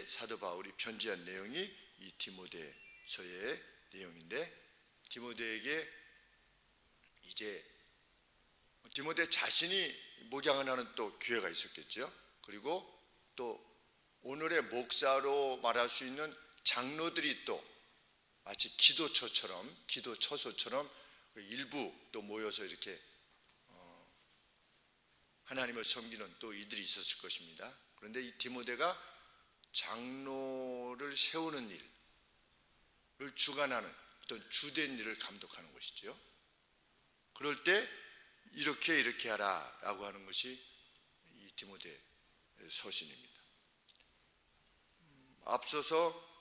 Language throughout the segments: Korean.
디모데에게 사도 바울이 편지한 내용이 이 디모데서의 내용인데, 디모데에게 이제 디모데 자신이 목양을 하는 또 교회가 있었겠죠. 그리고 또 오늘의 목사로 말할 수 있는 장로들이 또 마치 기도처소처럼 일부 또 모여서 이렇게 하나님을 섬기는 또 이들이 있었을 것입니다. 그런데 이 디모데가 장로를 세우는 일을 주관하는 어떤 주된 일을 감독하는 것이죠. 그럴 때 이렇게 하라 라고 하는 것이 이 디모데 서신입니다. 앞서서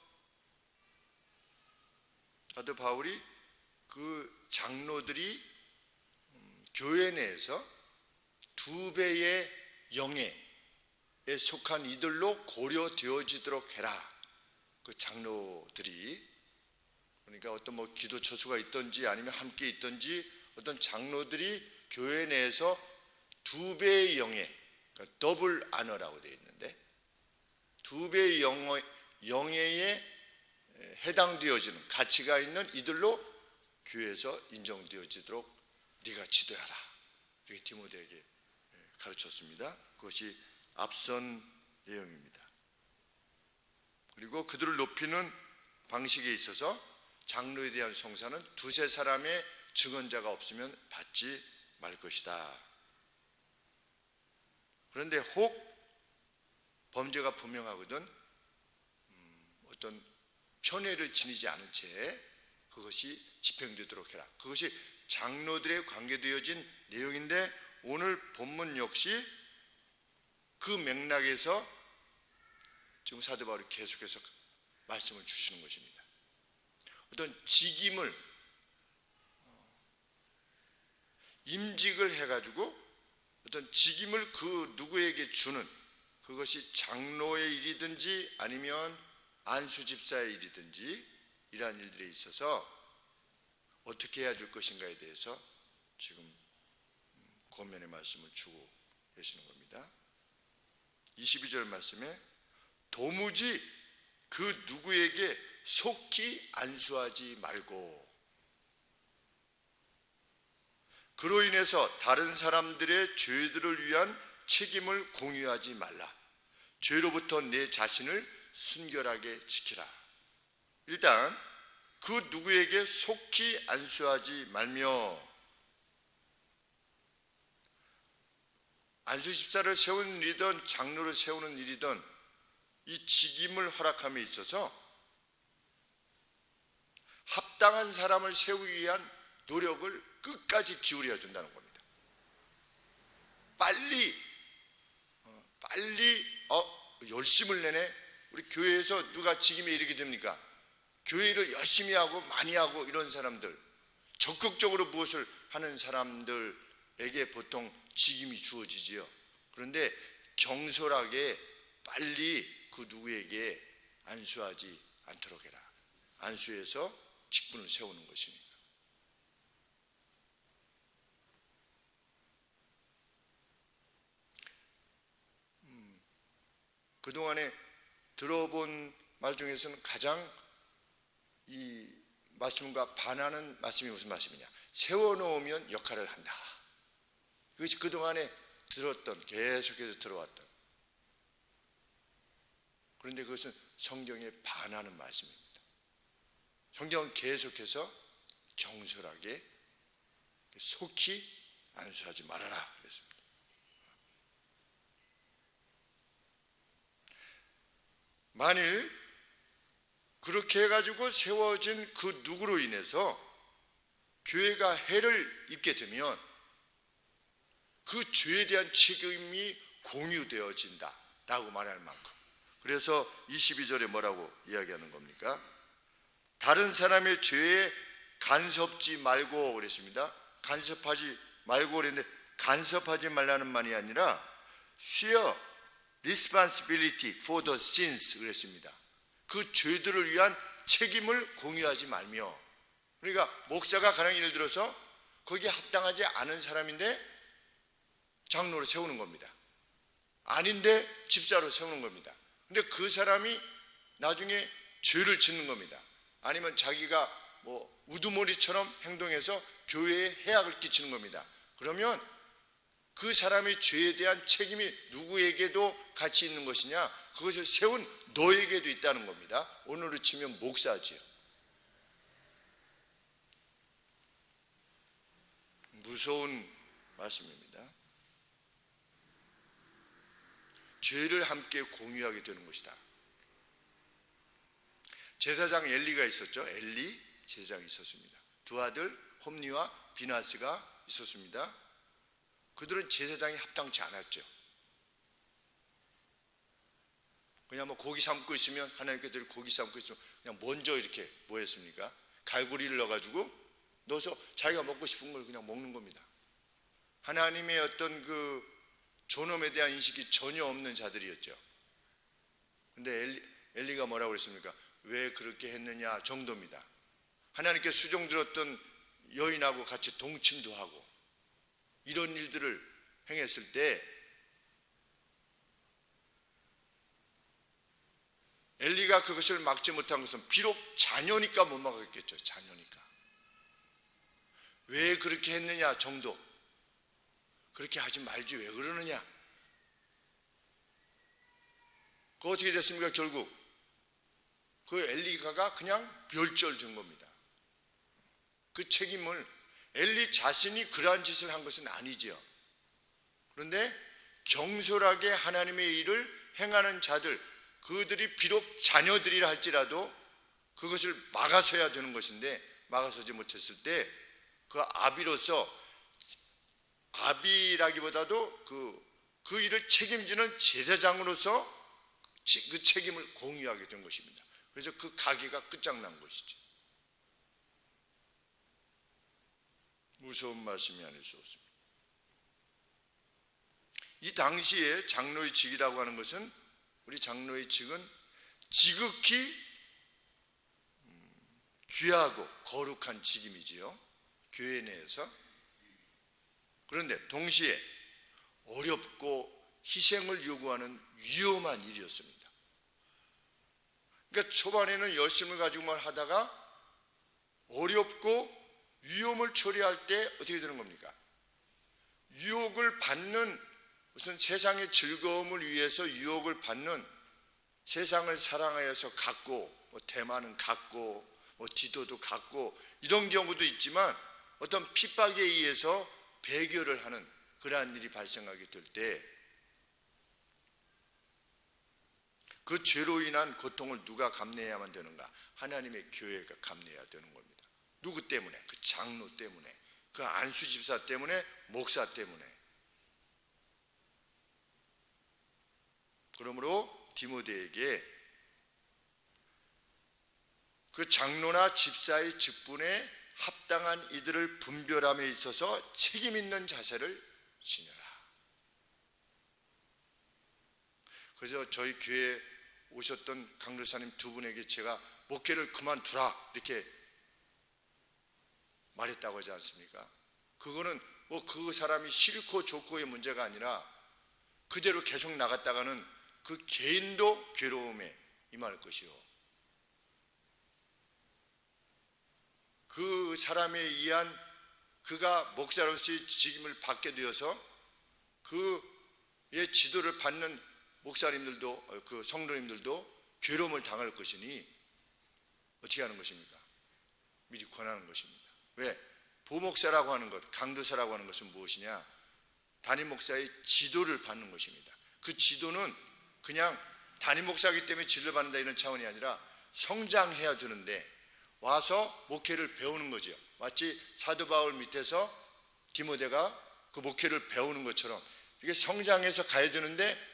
사도 바울이 그 장로들이 교회 내에서 2배의 영예에 속한 이들로 고려되어지도록 해라. 그 장로들이, 그러니까 어떤 기도 처소가 있든지 아니면 함께 있든지 어떤 장로들이 교회 내에서 2배의 영예, 그러니까 더블 아너라고 되어 있는데 2배의 영예에 해당되어지는 가치가 있는 이들로 교회에서 인정되어지도록 네가 지도하라. 이렇게 디모데에게 가르쳤습니다. 그것이 앞선 내용입니다. 그리고 그들을 높이는 방식에 있어서 장로에 대한 송사는 2-3사람의 증언자가 없으면 받지 말 것이다. 그런데 혹 범죄가 분명하거든 어떤 편애를 지니지 않은 채 그것이 집행되도록 해라. 그것이 장로들에 관계되어진 내용인데, 오늘 본문 역시 그 맥락에서 지금 사도 바울이 계속해서 말씀을 주시는 것입니다. 어떤 직임을 임직을 해가지고 어떤 직임을 그 누구에게 주는, 그것이 장로의 일이든지 아니면 안수집사의 일이든지 이러한 일들에 있어서 어떻게 해야 될 것인가에 대해서 지금 권면의 말씀을 주고 계시는 겁니다. 22절 말씀에 도무지 그 누구에게 속히 안수하지 말고 그로 인해서 다른 사람들의 죄들을 위한 책임을 공유하지 말라. 죄로부터 내 자신을 순결하게 지키라. 일단 그 누구에게 속히 안수하지 말며, 안수집사를 세우는 일이든 장로를 세우는 일이든 이 직임을 허락함에 있어서 합당한 사람을 세우기 위한 노력을 끝까지 기울여야 된다는 겁니다. 빨리 열심을 내네. 우리 교회에서 누가 직임에 이르게 됩니까? 교회를 열심히 하고 많이 하고 이런 사람들, 적극적으로 무엇을 하는 사람들에게 보통 직임이 주어지지요. 그런데 경솔하게 빨리 그 누구에게 안수하지 않도록 해라. 안수해서 직분을 세우는 것입니다. 그동안에 들어본 말 중에서는 가장 이 말씀과 반하는 말씀이 무슨 말씀이냐? 세워놓으면 역할을 한다. 그것이 그동안에 계속해서 들어왔던, 그런데 그것은 성경에 반하는 말씀입니다. 성경은 계속해서 경솔하게 속히 안수하지 말아라 그랬습니다. 만일 그렇게 해가지고 세워진 그 누구로 인해서 교회가 해를 입게 되면 그 죄에 대한 책임이 공유되어진다 라고 말할 만큼, 그래서 22절에 뭐라고 이야기하는 겁니까? 다른 사람의 죄에 간섭지 말고 그랬습니다. 간섭하지 말고 그랬는데, 간섭하지 말라는 말이 아니라 share responsibility for the sins 그랬습니다. 그 죄들을 위한 책임을 공유하지 말며, 그러니까 목사가 가령 예를 들어서 거기에 합당하지 않은 사람인데 장로를 세우는 겁니다. 아닌데 집사로 세우는 겁니다. 근데 그 사람이 나중에 죄를 짓는 겁니다. 아니면 자기가 뭐 우두머리처럼 행동해서 교회에 해악을 끼치는 겁니다. 그러면 그 사람의 죄에 대한 책임이 누구에게도 같이 있는 것이냐? 그것을 세운 너에게도 있다는 겁니다. 오늘로 치면 목사지요. 무서운 말씀입니다. 죄를 함께 공유하게 되는 것이다. 제사장 엘리가 있었죠. 엘리 제사장이 있었습니다. 두 아들 홈리와 비나스가 있었습니다. 그들은 제사장이 합당치 않았죠. 그냥 뭐 고기 삶고 있으면 하나님께서 고기 삶고 있으면 그냥 먼저 이렇게 뭐 했습니까? 갈고리를 넣어서 자기가 먹고 싶은 걸 그냥 먹는 겁니다. 하나님의 어떤 그 존엄에 대한 인식이 전혀 없는 자들이었죠. 근데 엘리가 뭐라고 그랬습니까? 왜 그렇게 했느냐 정도입니다. 하나님께 수종 들었던 여인하고 같이 동침도 하고 이런 일들을 행했을 때 엘리가 그것을 막지 못한 것은 비록 자녀니까 못 막았겠죠. 자녀니까. 왜 그렇게 했느냐 정도. 그렇게 하지 말지 왜 그러느냐. 그 어떻게 됐습니까? 결국 그 엘리가가 그냥 멸절된 겁니다. 그 책임을 엘리 자신이 그러한 짓을 한 것은 아니지요. 그런데 경솔하게 하나님의 일을 행하는 자들, 그들이 비록 자녀들이라 할지라도 그것을 막아서야 되는 것인데 막아서지 못했을 때 그 아비로서, 아비라기보다도 그 일을 책임지는 제사장으로서 그 책임을 공유하게 된 것입니다. 그래서 그 가게가 끝장난 것이죠. 무서운 말씀이 아닐 수 없습니다. 이 당시에 장로의 직이라고 하는 것은, 우리 장로의 직은 지극히 귀하고 거룩한 직임이지요. 교회 내에서. 그런데 동시에 어렵고 희생을 요구하는 위험한 일이었습니다. 그러니까 초반에는 열심을 가지고만 하다가 어렵고 위험을 처리할 때 어떻게 되는 겁니까? 유혹을 받는, 무슨 세상의 즐거움을 위해서 유혹을 받는, 세상을 사랑하여서 갖고, 뭐 대만은 갖고, 뭐 디도도 갖고, 이런 경우도 있지만 어떤 핍박에 의해서 배교를 하는 그러한 일이 발생하게 될 때 그 죄로 인한 고통을 누가 감내해야만 되는가? 하나님의 교회가 감내해야 되는 겁니다. 누구 때문에? 그 장로 때문에, 그 안수 집사 때문에, 목사 때문에. 그러므로 디모데에게 그 장로나 집사의 직분에 합당한 이들을 분별함에 있어서 책임 있는 자세를 지녀라. 그래서 저희 교회에 오셨던 강도사님 두 분에게 제가 목회를 그만두라 이렇게 말했다고 하지 않습니까? 그거는 뭐 그 사람이 싫고 좋고의 문제가 아니라 그대로 계속 나갔다가는 그 개인도 괴로움에 임할 것이요, 그 사람에 의한 그가 목사로서의 직임을 받게 되어서 그의 지도를 받는 목사님들도, 그 성도님들도 괴로움을 당할 것이니 어떻게 하는 것입니까? 미리 권하는 것입니다. 왜? 부목사라고 하는 것, 강도사라고 하는 것은 무엇이냐? 담임 목사의 지도를 받는 것입니다. 그 지도는 그냥 담임 목사이기 때문에 지도를 받는다 이런 차원이 아니라 성장해야 되는데 와서 목회를 배우는 거죠. 마치 사도 바울 밑에서 디모데가 그 목회를 배우는 것처럼 이게 성장해서 가야 되는데,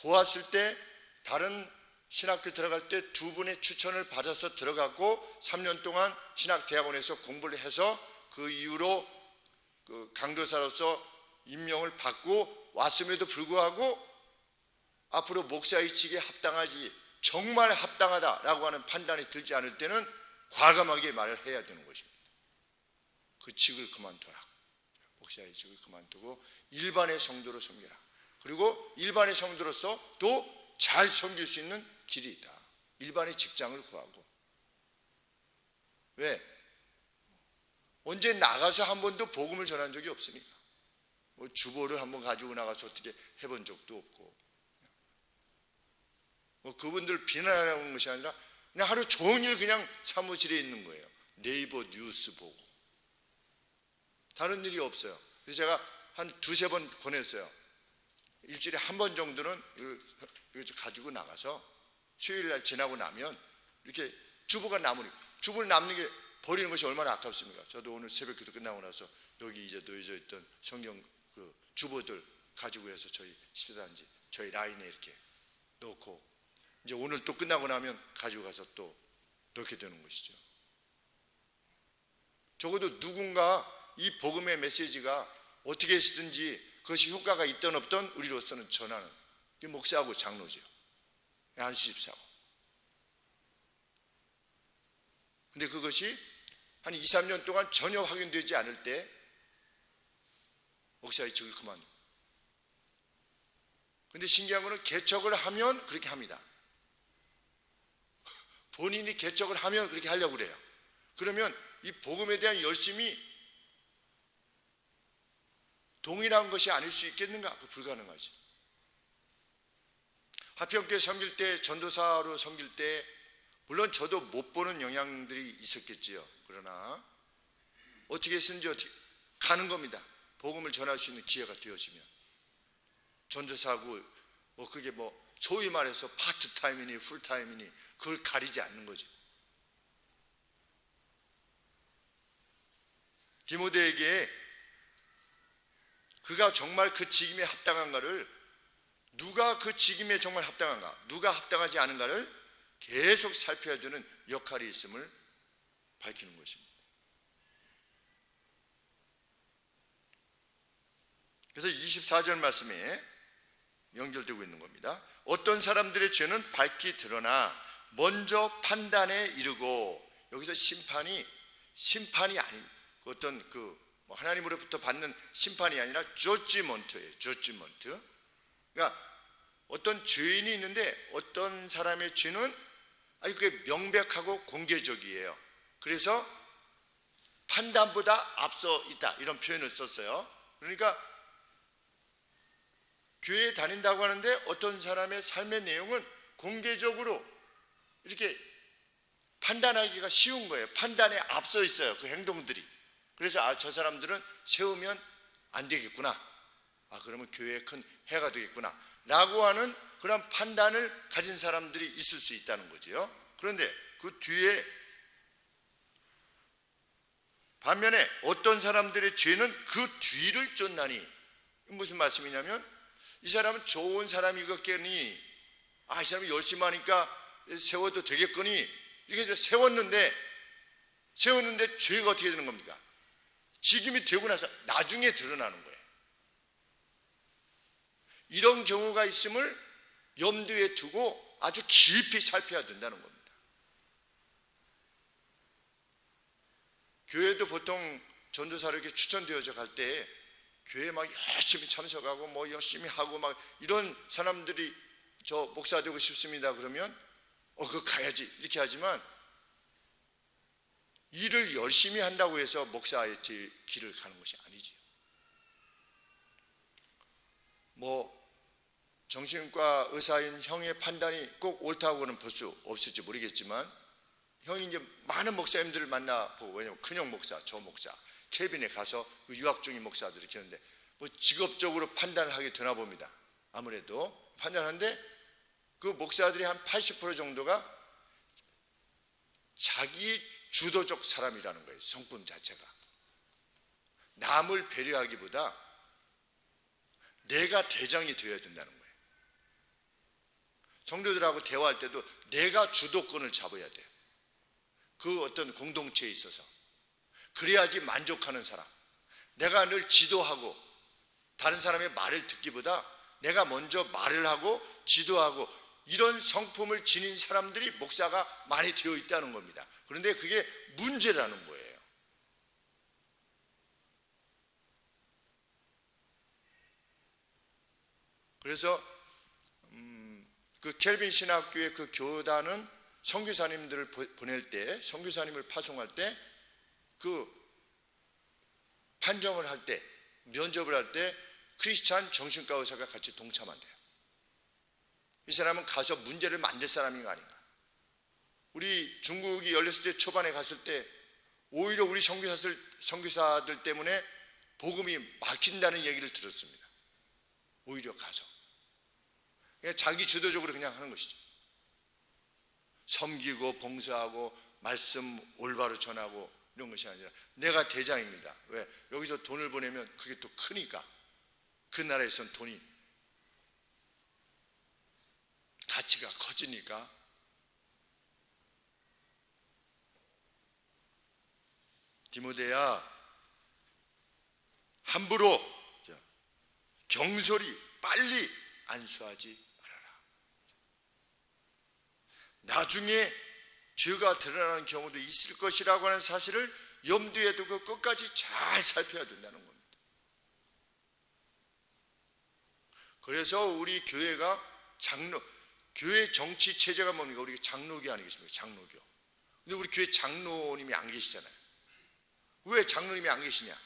보았을 때 다른 신학교 들어갈 때 두 분의 추천을 받아서 들어가고 3년 동안 신학대학원에서 공부를 해서 그 이후로 그 강도사로서 임명을 받고 왔음에도 불구하고 앞으로 목사의 직에 합당하지, 정말 합당하다라고 하는 판단이 들지 않을 때는 과감하게 말을 해야 되는 것입니다. 그 직을 그만둬라. 목사의 직을 그만두고 일반의 성도로 섬겨라. 그리고 일반의 성도로서 또 잘 섬길 수 있는 길이 있다. 일반의 직장을 구하고. 왜? 언제 나가서 한 번도 복음을 전한 적이 없으니까. 뭐 주보를 한번 가지고 나가서 어떻게 해본 적도 없고. 뭐 그분들 비난하는 것이 아니라 그냥 하루 종일 그냥 사무실에 있는 거예요. 네이버 뉴스 보고. 다른 일이 없어요. 그래서 제가 한 두세 번 보냈어요. 일주일에 한 번 정도는 이걸 가지고 나가서 수요일 날 지나고 나면 이렇게 주보가 남으니까, 주보를 남는 게 버리는 것이 얼마나 아깝습니까? 저도 오늘 새벽기도 끝나고 나서 여기 이제 놓여져 있던 성경 그 주보들 가지고 해서 저희 시대단지 저희 라인에 이렇게 넣고, 이제 오늘 또 끝나고 나면 가지고 가서 또 넣게 되는 것이죠. 적어도 누군가 이 복음의 메시지가 어떻게 했든지 그것이 효과가 있든 없든 우리로서는 전하는 게 목사하고 장로죠. 안수집사고. 근데 그것이 한 2, 3년 동안 전혀 확인되지 않을 때 목사의 직을 그만두고. 근데 신기한 거는 개척을 하면 그렇게 합니다. 본인이 개척을 하면 그렇게 하려고 그래요. 그러면 이 복음에 대한 열심이 동일한 것이 아닐 수 있겠는가? 불가능하지. 하평교회 섬길 때, 전도사로 섬길 때 물론 저도 못 보는 영향들이 있었겠지요. 그러나 어떻게 했는지 어떻게 가는 겁니다. 복음을 전할 수 있는 기회가 되어지면. 전도사고 뭐 그게 뭐 소위 말해서 파트타임이니 풀타임이니 그걸 가리지 않는 거죠. 디모데에게 그가 정말 그 직임에 합당한가를, 누가 그 직임에 정말 합당한가, 누가 합당하지 않은가를 계속 살펴야 되는 역할이 있음을 밝히는 것입니다. 그래서 24절 말씀에 연결되고 있는 겁니다. 어떤 사람들의 죄는 밝히 드러나 먼저 판단에 이르고, 여기서 심판이 아닌 어떤 하나님으로부터 받는 심판이 아니라 저지먼트예요. 저지먼트. 그러니까 어떤 죄인이 있는데 어떤 사람의 죄는 아주 그게 명백하고 공개적이에요. 그래서 판단보다 앞서 있다, 이런 표현을 썼어요. 그러니까 교회에 다닌다고 하는데 어떤 사람의 삶의 내용은 공개적으로 이렇게 판단하기가 쉬운 거예요. 판단에 앞서 있어요, 그 행동들이. 그래서 저 사람들은 세우면 안 되겠구나, 그러면 교회에 큰 해가 되겠구나 라고 하는 그런 판단을 가진 사람들이 있을 수 있다는 거죠. 그런데 그 뒤에 반면에 어떤 사람들의 죄는 그 뒤를 쫓나니, 무슨 말씀이냐면 이 사람은 좋은 사람이겠거니, 이 사람이 열심히 하니까 세워도 되겠거니 이렇게 세웠는데 죄가 어떻게 되는 겁니까? 직임이 되고 나서 나중에 드러나는 거예요. 이런 경우가 있음을 염두에 두고 아주 깊이 살펴야 된다는 겁니다. 교회도 보통 전도사로 이렇게 추천되어져 갈 때 교회 막 열심히 참석하고 뭐 열심히 하고 막 이런 사람들이 저 목사 되고 싶습니다 그러면 그거 가야지 이렇게 하지만, 일을 열심히 한다고 해서 목사의 길을 가는 것이 아니지요. 뭐 정신과 의사인 형의 판단이 꼭 옳다고는 볼 수 없을지 모르겠지만, 형이 이제 많은 목사님들을 만나보고, 왜냐면 큰형 목사, 저 목사, 케빈에 가서 그 유학 중인 목사들 이렇게 하는데 뭐 직업적으로 판단을 하게 되나 봅니다. 아무래도 판단하는데 그 목사들이 한 80% 정도가 자기 주도적 사람이라는 거예요. 성품 자체가 남을 배려하기보다 내가 대장이 되어야 된다는 거예요. 성도들하고 대화할 때도 내가 주도권을 잡아야 돼요. 그 어떤 공동체에 있어서. 그래야지 만족하는 사람. 내가 늘 지도하고 다른 사람의 말을 듣기보다 내가 먼저 말을 하고 지도하고 이런 성품을 지닌 사람들이 목사가 많이 되어 있다는 겁니다. 그런데 그게 문제라는 거예요. 그래서 그 켈빈 신학교의 그 교단은 선교사님들을 보낼 때, 선교사님을 파송할 때, 그 판정을 할 때, 면접을 할 때 크리스찬 정신과 의사가 같이 동참한대요. 이 사람은 가서 문제를 만들 사람인가 아닌가. 우리 중국이 열렸을 때 초반에 갔을 때 오히려 우리 선교사들 때문에 복음이 막힌다는 얘기를 들었습니다. 오히려 가서 그냥 자기 주도적으로 그냥 하는 것이죠. 섬기고 봉사하고 말씀 올바로 전하고 이런 것이 아니라 내가 대장입니다. 왜? 여기서 돈을 보내면 그게 또 크니까, 그 나라에선 돈이 가치가 커지니까. 디모데야, 함부로 경솔히 빨리 안수하지 말아라. 나중에 죄가 드러나는 경우도 있을 것이라고 하는 사실을 염두에 두고 끝까지 잘 살펴야 된다는 겁니다. 그래서 우리 교회가 교회 정치 체제가 뭡니까? 우리 장로교 아니겠습니까? 장로교. 근데 우리 교회 장로님이 안 계시잖아요. 왜 장로님이 안 계시냐?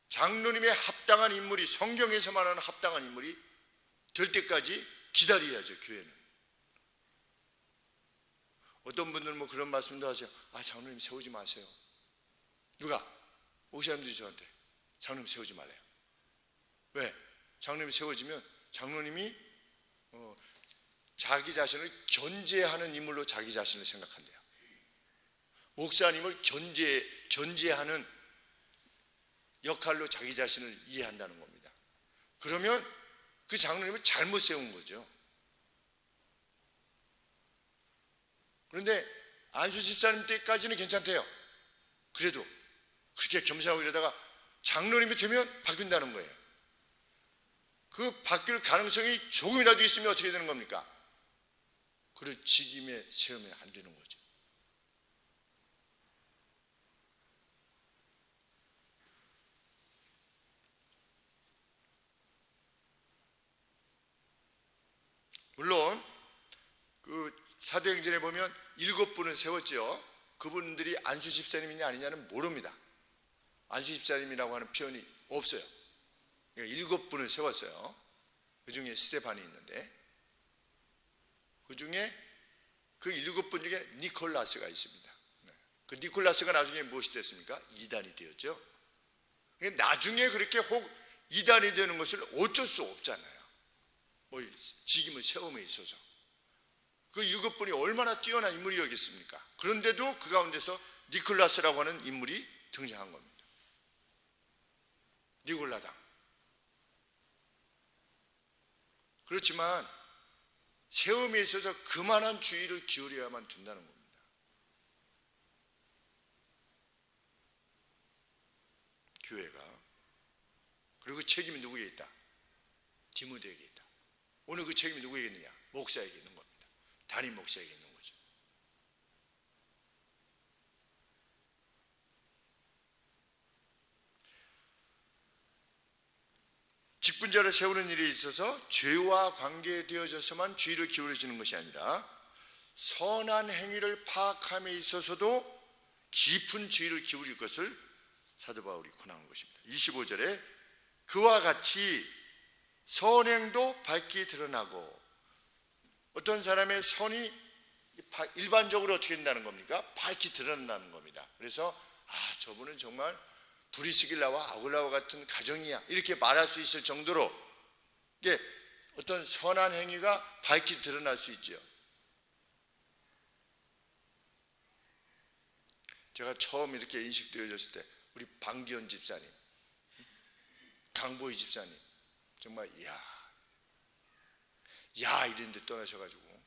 장로님의 합당한 인물이, 성경에서 말하는 합당한 인물이 될 때까지 기다려야죠, 교회는. 어떤 분들은 뭐 그런 말씀도 하세요. 장로님 세우지 마세요. 누가? 목사님들이 저한테 장로님 세우지 말래요. 왜? 장로님이 세워지면 장로님이 자기 자신을 견제하는 인물로 자기 자신을 생각한대요. 목사님을 견제하는 역할로 자기 자신을 이해한다는 겁니다. 그러면 그 장로님을 잘못 세운 거죠. 그런데 안수 집사님 때까지는 괜찮대요. 그래도 그렇게 겸손하고 이러다가 장로님이 되면 바뀐다는 거예요. 그 바뀔 가능성이 조금이라도 있으면 어떻게 되는 겁니까? 그를 직임에 세우면 안 되는 거죠. 물론 그 사도행전에 보면 7분을 세웠죠. 그분들이 안수 집사님이냐 아니냐는 모릅니다. 안수 집사님이라고 하는 표현이 없어요. 7분을 세웠어요. 그 중에 스테반이 있는데, 그 중에 그 7분 중에 니콜라스가 있습니다. 그 니콜라스가 나중에 무엇이 됐습니까? 이단이 되었죠. 나중에 그렇게 혹 이단이 되는 것을 어쩔 수 없잖아요. 뭐 직임을 세움에 있어서 그 7분이 얼마나 뛰어난 인물이었겠습니까? 그런데도 그 가운데서 니콜라스라고 하는 인물이 등장한 겁니다. 니골라당. 그렇지만 세움에 있어서 그만한 주의를 기울여야만 된다는 겁니다. 교회가. 그리고 그 책임이 누구에게 있다? 디모데에게 있다. 오늘 그 책임이 누구에게 있느냐? 목사에게 있는 겁니다. 담임 목사에게 있는 거죠. 직분자를 세우는 일에 있어서 죄와 관계되어져서만 주의를 기울여지는 것이 아니라 선한 행위를 파악함에 있어서도 깊은 주의를 기울일 것을 사도 바울이 권하는 것입니다. 25절에 그와 같이 선행도 밝게 드러나고, 어떤 사람의 선이 일반적으로 어떻게 된다는 겁니까? 밝게 드러난다는 겁니다. 그래서 저분은 정말 브리스길라와 아굴라와 같은 가정이야, 이렇게 말할 수 있을 정도로 어떤 선한 행위가 밝게 드러날 수 있죠. 제가 처음 이렇게 인식되어졌을 때 우리 방기현 집사님, 강보희 집사님 정말 야 이랬는데 떠나셔가지고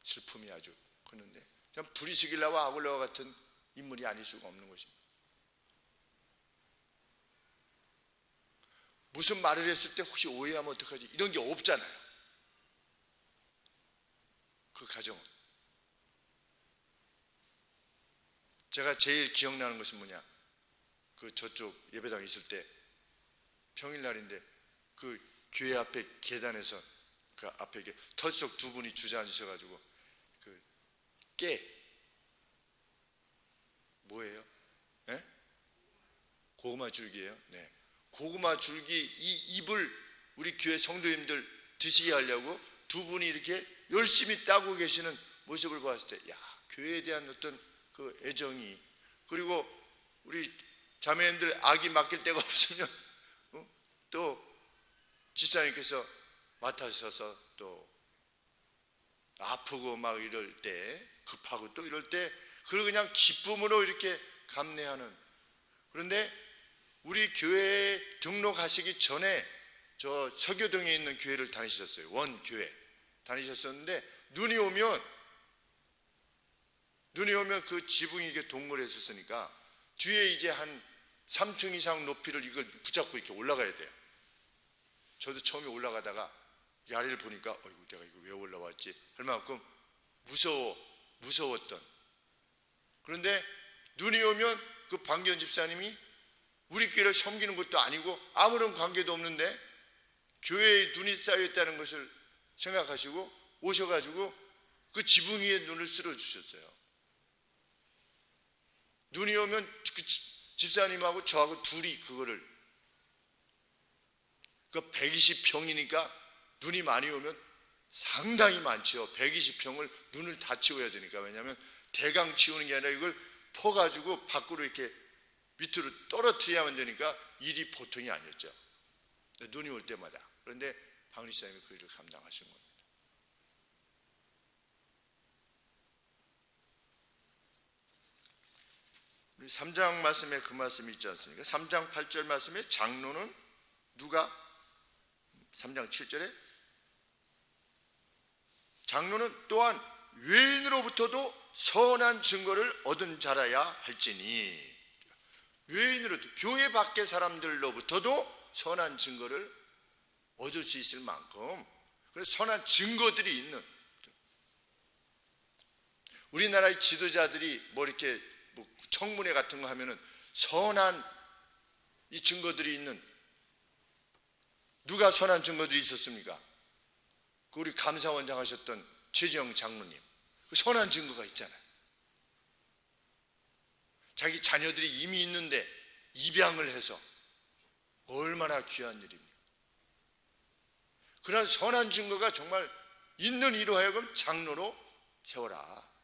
슬픔이 아주 컸는데, 참 브리스길라와 아굴라와 같은 인물이 아닐 수가 없는 것입니다. 무슨 말을 했을 때 혹시 오해하면 어떡하지? 이런 게 없잖아요. 그 가정은. 제가 제일 기억나는 것은 뭐냐? 그 저쪽 예배당 있을 때 평일날인데 그 교회 앞에 계단에서 그 앞에 이게 털썩 두 분이 주저앉으셔가지고 그 깨 뭐예요? 예? 고구마 줄기예요. 네. 고구마 줄기 이 잎을 우리 교회 성도님들 드시게 하려고 두 분이 이렇게 열심히 따고 계시는 모습을 봤을 때, 야, 교회에 대한 어떤 그 애정이, 그리고 우리 자매님들 아기 맡길 데가 없으면 또 집사님께서 맡아주셔서 또 아프고 막 이럴 때, 급하고 또 이럴 때 그걸 그냥 기쁨으로 이렇게 감내하는. 그런데 우리 교회에 등록하시기 전에 저 서교동에 있는 교회를 다니셨어요. 원교회 다니셨었는데 눈이 오면 그 지붕이 이게 동물에 있었으니까 뒤에 이제 한 3층 이상 높이를 이걸 붙잡고 이렇게 올라가야 돼요. 저도 처음에 올라가다가 이 아래를 보니까 어이구, 내가 이거 왜 올라왔지 할 만큼 무서웠던. 그런데 눈이 오면 그 방기현 집사님이 우리 교회를 섬기는 것도 아니고 아무런 관계도 없는데 교회에 눈이 쌓여있다는 것을 생각하시고 오셔가지고 그 지붕 위에 눈을 쓸어주셨어요. 눈이 오면 그 집사님하고 저하고 둘이 그거를, 그 120평이니까 눈이 많이 오면 상당히 많죠. 120평을 눈을 다 치워야 되니까. 왜냐하면 대강 치우는 게 아니라 이걸 퍼가지고 밖으로 이렇게 밑으로 떨어뜨려야만 되니까 일이 보통이 아니었죠. 눈이 올 때마다. 그런데 방리 사님이 그 일을 감당하신 겁니다. 우리 3장 말씀에 그 말씀이 있지 않습니까? 3장 8절 말씀에 장로는 누가? 3장 7절에 장로는 또한 외인으로부터도 선한 증거를 얻은 자라야 할지니, 외인으로도 교회 밖의 사람들로부터도 선한 증거를 얻을 수 있을 만큼, 그래서 선한 증거들이 있는, 우리나라의 지도자들이 뭐 이렇게 뭐 청문회 같은 거 하면은 선한 이 증거들이 있는, 누가 선한 증거들이 있었습니까? 그 우리 감사원장 하셨던 최재형 장로님, 그 선한 증거가 있잖아요. 자기 자녀들이 이미 있는데 입양을 해서 얼마나 귀한 일입니까? 그런 선한 증거가 정말 있는 이로 하여금 장로로 세워라.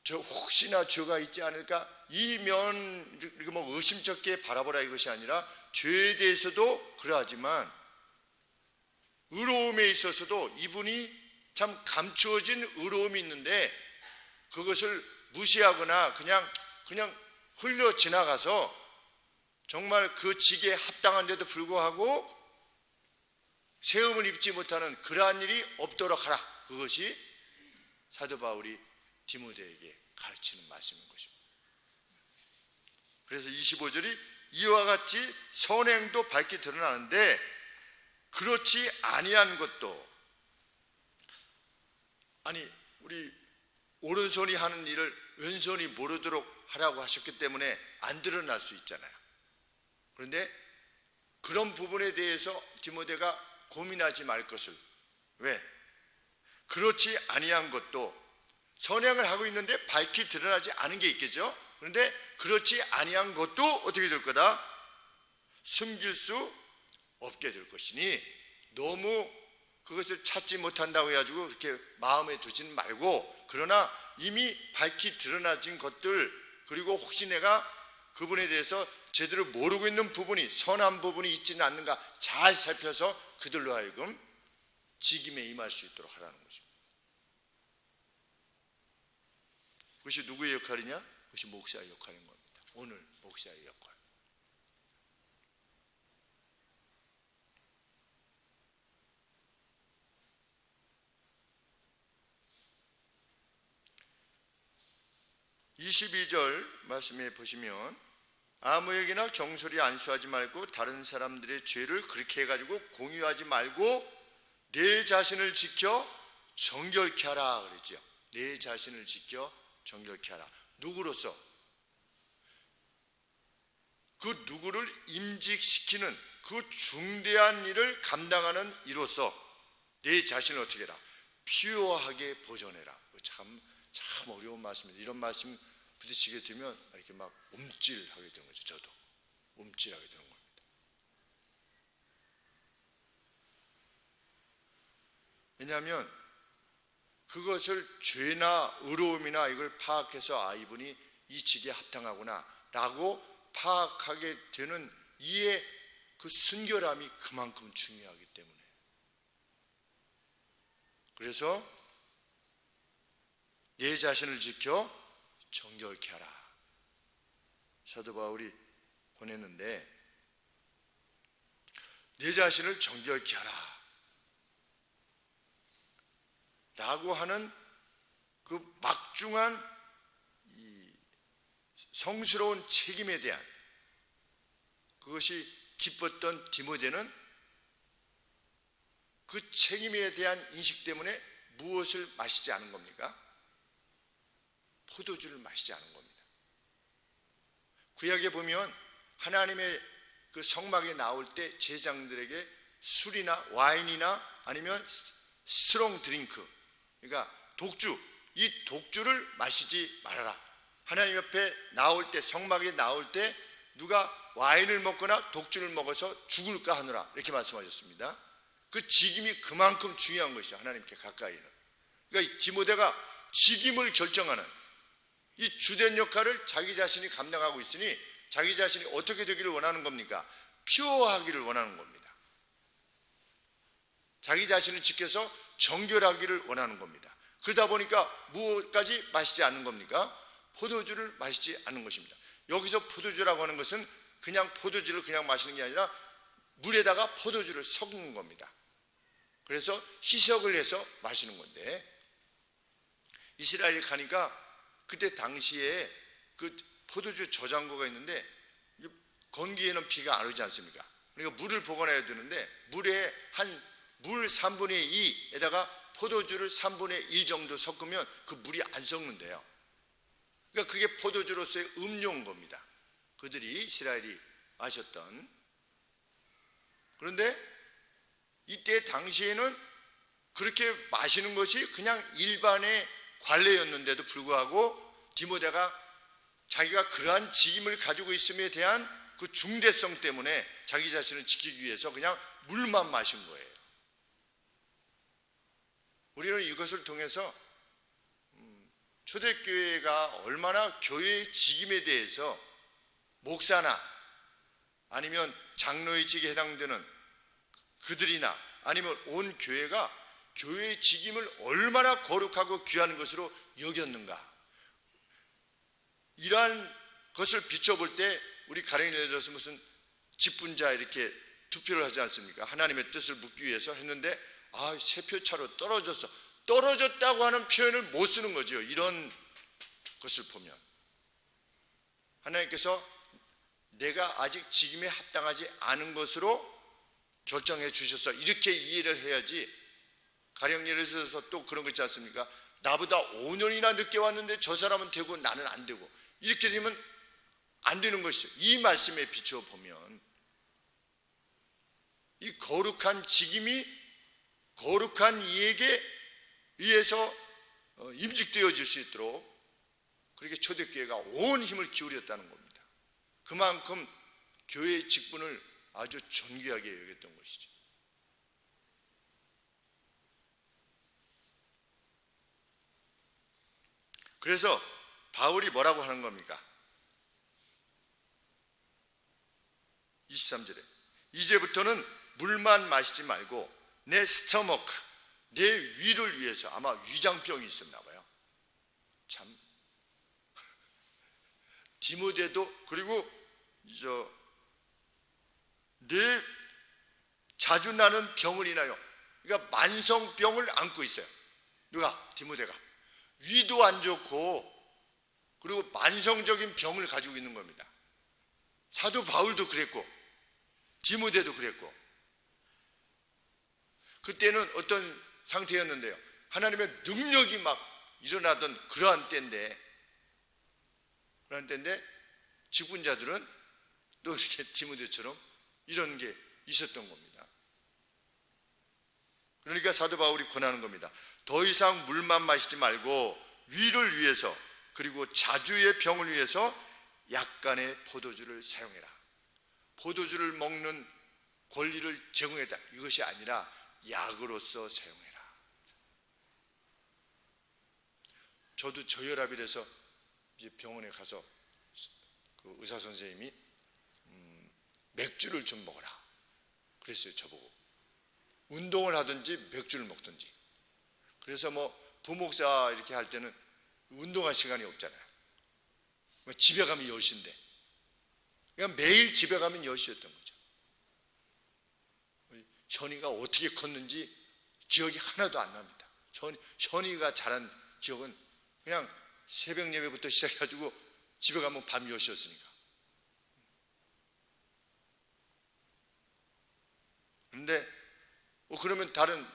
저 혹시나 죄가 있지 않을까 이 뭐 의심쩍게 바라보라 이것이 아니라 죄에 대해서도 그러하지만 의로움에 있어서도 이분이 참 감추어진 의로움이 있는데 그것을 무시하거나 그냥 흘려 지나가서 정말 그 직에 합당한데도 불구하고 세움을 입지 못하는 그러한 일이 없도록 하라. 그것이 사도 바울이 디모데에게 가르치는 말씀인 것입니다. 그래서 25절이 이와 같이 선행도 밝게 드러나는데 그렇지 아니한 것도, 아니 우리 오른손이 하는 일을 왼손이 모르도록 하라고 하셨기 때문에 안 드러날 수 있잖아요. 그런데 그런 부분에 대해서 디모데가 고민하지 말 것을, 왜? 그렇지 아니한 것도, 선행을 하고 있는데 밝히 드러나지 않은 게 있겠죠. 그런데 그렇지 아니한 것도 어떻게 될 거다? 숨길 수 없게 될 것이니 너무 그것을 찾지 못한다고 해가지고 그렇게 마음에 두지는 말고, 그러나 이미 밝히 드러나진 것들, 그리고 혹시 내가 그분에 대해서 제대로 모르고 있는 부분이, 선한 부분이 있지는 않는가 잘 살펴서 그들로 하여금 직임에 임할 수 있도록 하라는 것입니다. 그것이 누구의 역할이냐? 그것이 목사의 역할인 겁니다. 오늘 목사의 역할. (22절) 말씀에 보시면 아무에게나 경솔히 안수하지 말고 다른 사람들의 죄를 그렇게 해가지고 공유하지 말고 내 자신을 지켜 정결케 하라 그랬죠. 내 자신을 지켜 정결케 하라. 누구로서? 그 누구를 임직시키는 그 중대한 일을 감당하는 이로서 내 자신을 어떻게 해라? 피요하게 보존해라. 참 어려운 말씀입니다. 이런 말씀 부딪히게 되면 이렇게 막 움찔하게 되는 거죠. 저도 움찔하게 되는 겁니다. 왜냐하면 그것을 죄나 의로움이나 이걸 파악해서 이분이 이 직에 합당하구나 라고 파악하게 되는 이의 그 순결함이 그만큼 중요하기 때문에, 그래서 내 자신을 지켜 정결케 하라. 사도 바울이 보냈는데 내 자신을 정결케 하라 라고 하는 그 막중한 이 성스러운 책임에 대한 그것이 기뻤던 디모데는 그 책임에 대한 인식 때문에 무엇을 마시지 않은 겁니까? 포도주를 마시지 않은 겁니다. 구약에 보면 하나님의 그 성막에 나올 때 제장들에게 술이나 와인이나 아니면 스트롱 드링크, 그러니까 독주, 이 독주를 마시지 말아라. 하나님 옆에 나올 때, 성막에 나올 때 누가 와인을 먹거나 독주를 먹어서 죽을까 하노라, 이렇게 말씀하셨습니다. 그 직임이 그만큼 중요한 것이죠. 하나님께 가까이는. 그러니까 디모데가 직임을 결정하는 이 주된 역할을 자기 자신이 감당하고 있으니 자기 자신이 어떻게 되기를 원하는 겁니까? 피요하기를 원하는 겁니다. 자기 자신을 지켜서 정결하기를 원하는 겁니다. 그러다 보니까 무엇까지 마시지 않는 겁니까? 포도주를 마시지 않는 것입니다. 여기서 포도주라고 하는 것은 그냥 포도주를 그냥 마시는 게 아니라 물에다가 포도주를 섞는 겁니다. 그래서 희석을 해서 마시는 건데, 이스라엘에 가니까 그때 당시에 그 포도주 저장고가 있는데 건기에는 비가 안 오지 않습니까? 그러니까 물을 보관해야 되는데 물에 물 3분의 2에다가 포도주를 3분의 1 정도 섞으면 그 물이 안 썩는데요. 그러니까 그게 포도주로서의 음료인 겁니다. 그들이 이스라엘이 마셨던. 그런데 이때 당시에는 그렇게 마시는 것이 그냥 일반의 관례였는데도 불구하고 디모데가 자기가 그러한 직임을 가지고 있음에 대한 그 중대성 때문에 자기 자신을 지키기 위해서 그냥 물만 마신 거예요. 우리는 이것을 통해서 초대교회가 얼마나 교회의 직임에 대해서 목사나 아니면 장로의 직에 해당되는 그들이나 아니면 온 교회가 교회의 직임을 얼마나 거룩하고 귀한 것으로 여겼는가, 이러한 것을 비춰볼 때 우리 가령 예를 들어서 무슨 직분자 이렇게 투표를 하지 않습니까? 하나님의 뜻을 묻기 위해서 했는데 세 표 차로 떨어졌어. 떨어졌다고 하는 표현을 못 쓰는 거죠. 이런 것을 보면 하나님께서 내가 아직 직임에 합당하지 않은 것으로 결정해 주셔서 이렇게 이해를 해야지, 가령 예를 들어서 또 그런 거 있지 않습니까? 나보다 5년이나 늦게 왔는데 저 사람은 되고 나는 안 되고, 이렇게 되면 안 되는 것이죠. 이 말씀에 비추어 보면 이 거룩한 직임이 거룩한 이에게 의해서 임직되어질 수 있도록 그렇게 초대교회가 온 힘을 기울였다는 겁니다. 그만큼 교회의 직분을 아주 존귀하게 여겼던 것이죠. 그래서 바울이 뭐라고 하는 겁니까? 23절에 이제부터는 물만 마시지 말고 내 스토머크, 내 위를 위해서, 아마 위장병이 있었나 봐요. 참 디모데도, 그리고 내 자주 나는 병을 인하여, 그러니까 만성병을 안고 있어요. 누가? 디모데가. 위도 안 좋고 그리고 만성적인 병을 가지고 있는 겁니다. 사도 바울도 그랬고 디모데도 그랬고, 그때는 어떤 상태였는데요, 하나님의 능력이 막 일어나던 그러한 때인데 직분자들은 또 이렇게 디모데처럼 이런 게 있었던 겁니다. 그러니까 사도 바울이 권하는 겁니다. 더 이상 물만 마시지 말고 위를 위해서 그리고 자주의 병을 위해서 약간의 포도주를 사용해라. 포도주를 먹는 권리를 제공했다. 이것이 아니라 약으로서 사용해라. 저도 저혈압이라서 이제 병원에 가서 그 의사 선생님이 맥주를 좀 먹어라 그랬어요. 저보고 운동을 하든지 맥주를 먹든지. 그래서 뭐 부목사 이렇게 할 때는 운동할 시간이 없잖아요. 집에 가면 10시인데 그냥 매일 집에 가면 10시였던 거죠. 현이가 어떻게 컸는지 기억이 하나도 안 납니다. 현이가 자란 기억은 그냥 새벽 예배부터 시작해가지고 집에 가면 밤 10시였으니까. 그런데 그러면 다른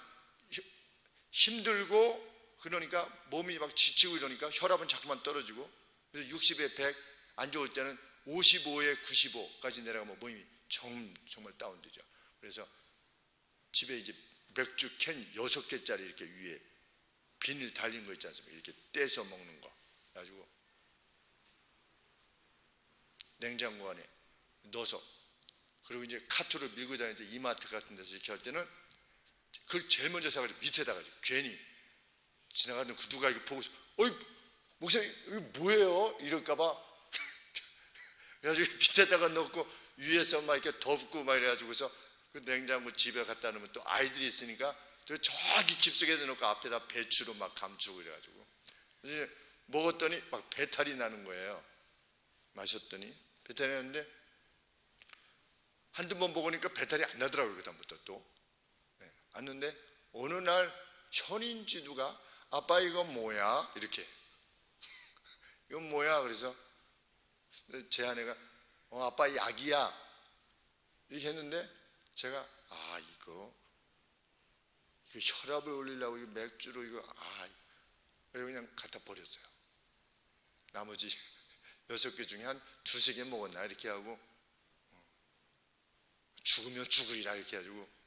힘들고 그러니까 몸이 막 지치고 이러니까 혈압은 자꾸만 떨어지고, 그래서 60에 100, 안 좋을 때는 55에 95까지 내려가면 몸이 정말 다운되죠. 그래서 집에 이제 맥주 캔 6개짜리 이렇게 위에 비닐 달린 거 있지 않습니까? 이렇게 떼서 먹는 거 가지고 냉장고 안에 넣어서, 그리고 이제 카트로 밀고 다닐 때 이마트 같은 데서 이렇게 할 때는 그걸 제일 먼저 사가지고 밑에다가 괜히 지나가는 그 누가 이거 보고서 어이 목사님 이거 뭐예요? 이럴까봐 그래가지고 밑에다가 넣고 위에서 막 이렇게 덮고 막 이래가지고서 그 냉장고 집에 갖다 놓으면 또 아이들이 있으니까 또 저기 깊숙이 넣고 앞에다 배추로 막 감추고 이래가지고 이제 먹었더니 막 배탈이 나는 거예요. 마셨더니 배탈이 나는데 한두 번 먹으니까 배탈이 안 나더라고요. 그다음부터 또 안 나는데 어느 날 현인지 누가 아빠 이거 뭐야? 이렇게 이건 뭐야? 그래서 제 아내가 아빠 약이야 이렇게 했는데 제가 이거 혈압을 올리려고 이 맥주로 이거 그래서 그냥 갖다 버렸어요. 나머지 6개 중에 한 2-3개 먹었나 이렇게 하고 죽으면 죽으리라 이렇게 해가지고.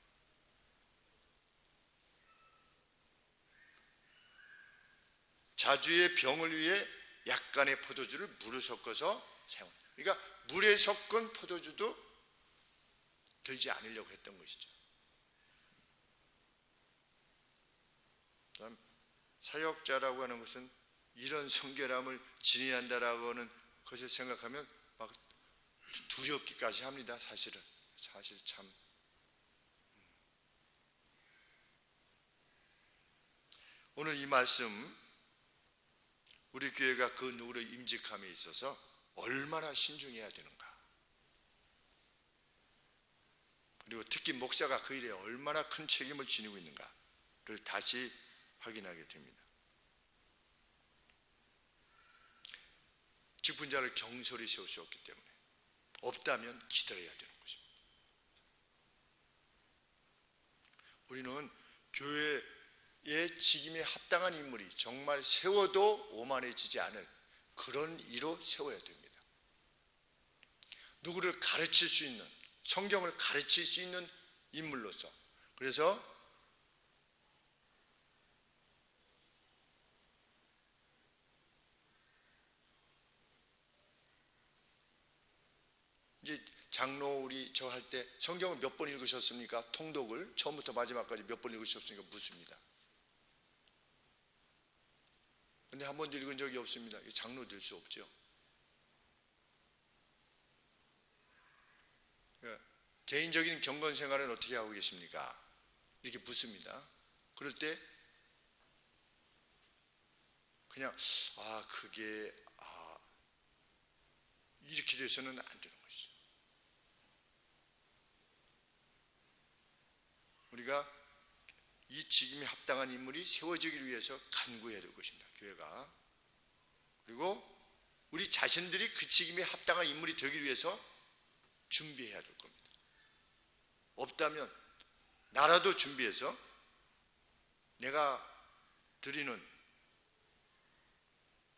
자주의 병을 위해 약간의 포도주를 물에 섞어서 사용. 그러니까 물에 섞은 포도주도 들지 않으려고 했던 것이죠. 그다음 사역자라고 하는 것은 이런 성결함을 지니한다라고 하는 것을 생각하면 막 두렵기까지 합니다. 사실 참. 오늘 이 말씀 우리 교회가 그 누구를 임직함에 있어서 얼마나 신중해야 되는가, 그리고 특히 목사가 그 일에 얼마나 큰 책임을 지니고 있는가를 다시 확인하게 됩니다. 직분자를 경솔히 세울 수 없기 때문에 없다면 기다려야 되는 것입니다. 우리는 교회의 직임에 합당한 인물이 정말 세워도 오만해지지 않을 그런 이로 세워야 됩니다. 누구를 가르칠 수 있는, 성경을 가르칠 수 있는 인물로서. 그래서 이제 장로 우리 저 할 때 성경을 몇 번 읽으셨습니까? 통독을 처음부터 마지막까지 몇 번 읽으셨습니까? 묻습니다. 근데 한 번도 읽은 적이 없습니다. 장로 될 수 없죠. 개인적인 경건 생활은 어떻게 하고 계십니까? 이렇게 묻습니다. 그럴 때 그냥 그게 이렇게 돼서는 안 되는 것이죠. 우리가 이 직임에 합당한 인물이 세워지기 위해서 간구해야 될 것입니다. 교회가. 그리고 우리 자신들이 그 직임에 합당한 인물이 되기 위해서 준비해야 될 겁니다. 없다면 나라도 준비해서 내가 드리는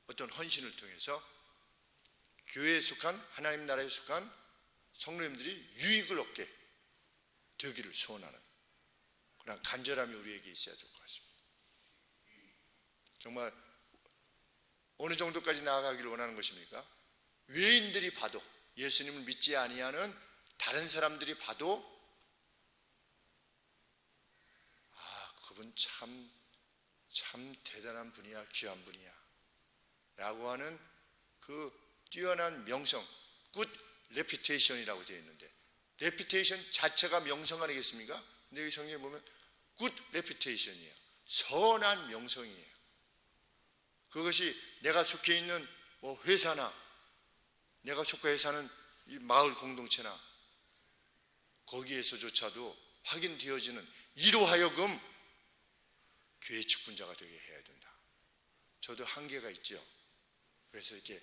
어떤 헌신을 통해서 교회에 속한, 하나님 나라에 속한 성도님들이 유익을 얻게, 되기를 소원하는 그런 간절함이 우리에게 있어야 될 것 같습니다. 정말 어느 정도까지 나아가기를 원하는 것입니까? 외인들이 봐도, 예수님을 믿지 아니하는 다른 사람들이 봐도 그분 참 대단한 분이야, 귀한 분이야 라고 하는 그 뛰어난 명성, good reputation이라고 되어 있는데, reputation 자체가 명성 아니겠습니까? 근데 여기 성경에 보면 good reputation이에요. 선한 명성이에요. 그것이 내가 속해 있는 회사나 내가 속해 사는 이 마을 공동체나 거기에서조차도 확인되어지는, 이로 하여금 교회 직분자가 되게 해야 된다. 저도 한계가 있죠. 그래서 이렇게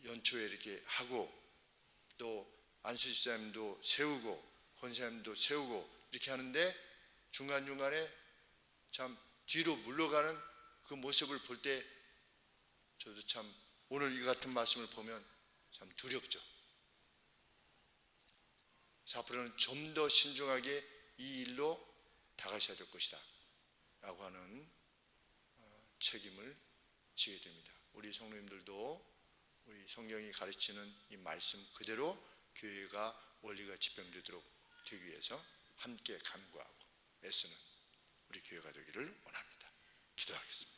연초에 이렇게 하고, 또 안수 집사님도 세우고 권사님도 세우고 이렇게 하는데, 중간중간에 참 뒤로 물러가는 그 모습을 볼 때 저도 참 오늘 이 같은 말씀을 보면 참 두렵죠. 그래서 앞으로는 좀 더 신중하게 이 일로 다가셔야 될 것이다 라고 하는 책임을 지게 됩니다. 우리 성도님들도 우리 성경이 가르치는 이 말씀 그대로 교회가 원리가 집행되도록 되기 위해서 함께 간구하고 애쓰는 우리 교회가 되기를 원합니다. 기도하겠습니다.